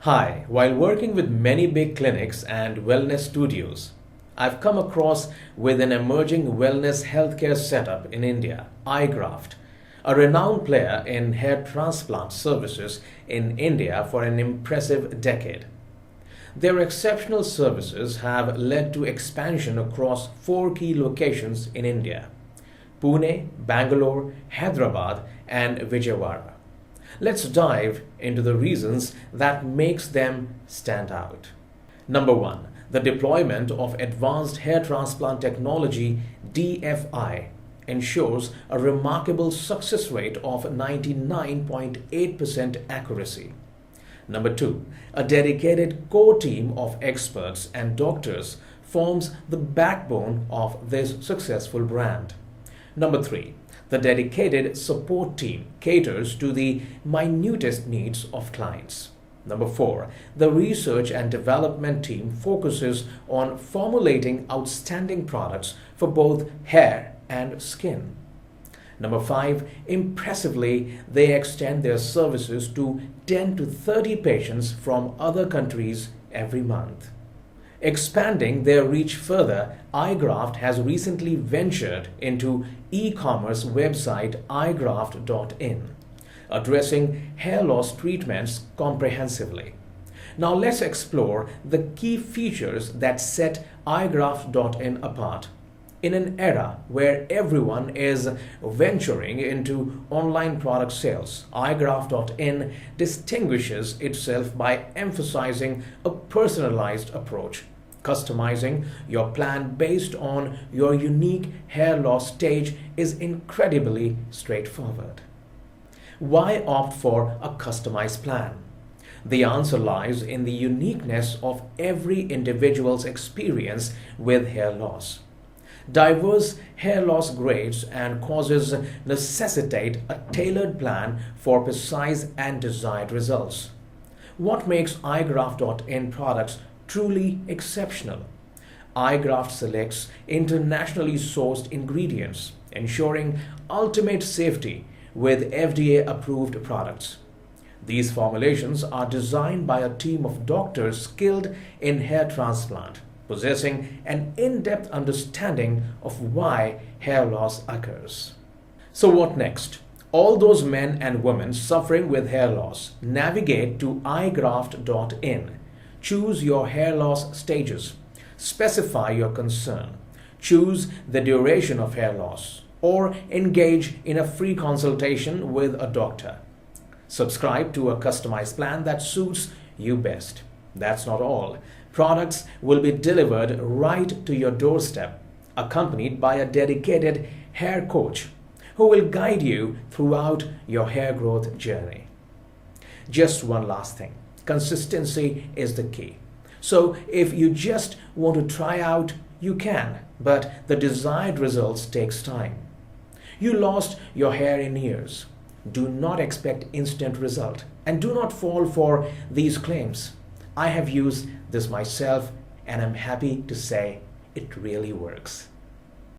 Hi, while working with many big clinics and wellness studios, I've come across with an emerging wellness healthcare setup in India, iGraft, a renowned player in hair transplant services in India for an impressive decade. Their exceptional services have led to expansion across four key locations in India: Pune, Bangalore, Hyderabad, and Vijayawada. Let's dive into the reasons that makes them stand out. Number 1, the deployment of Advanced Hair Transplant Technology DFI ensures a remarkable success rate of 99.8% accuracy. Number 2, a dedicated core team of experts and doctors forms the backbone of this successful brand. Number 3, the dedicated support team caters to the minutest needs of clients. Number 4, the research and development team focuses on formulating outstanding products for both hair and skin. Number 5, impressively, they extend their services to 10 to 30 patients from other countries every month. Expanding their reach further, iGraft has recently ventured into e-commerce website iGraft.in, addressing hair loss treatments comprehensively. Now let's explore the key features that set iGraft.in apart. In an era where everyone is venturing into online product sales, iGraft.in distinguishes itself by emphasizing a personalized approach, customizing your plan based on your unique hair loss stage is incredibly straightforward. Why opt for a customized plan? The answer lies in the uniqueness of every individual's experience with hair loss. Diverse hair loss grades and causes necessitate a tailored plan for precise and desired results. What makes iGraft.in products truly exceptional? iGraft selects internationally sourced ingredients, ensuring ultimate safety with FDA-approved products. These formulations are designed by a team of doctors skilled in hair transplant, possessing an in-depth understanding of why hair loss occurs. So what next? All those men and women suffering with hair loss, navigate to iGraft.in. Choose your hair loss stages. Specify your concern. Choose the duration of hair loss, or engage in a free consultation with a doctor. Subscribe to a customized plan that suits you best. That's not all. Products will be delivered right to your doorstep, accompanied by a dedicated hair coach who will guide you throughout your hair growth journey. Just one last thing. Consistency is the key. So if you just want to try out, you can, but the desired results takes time. You lost your hair in years. Do not expect instant result, and do not fall for these claims. I have used this myself and I'm happy to say it really works.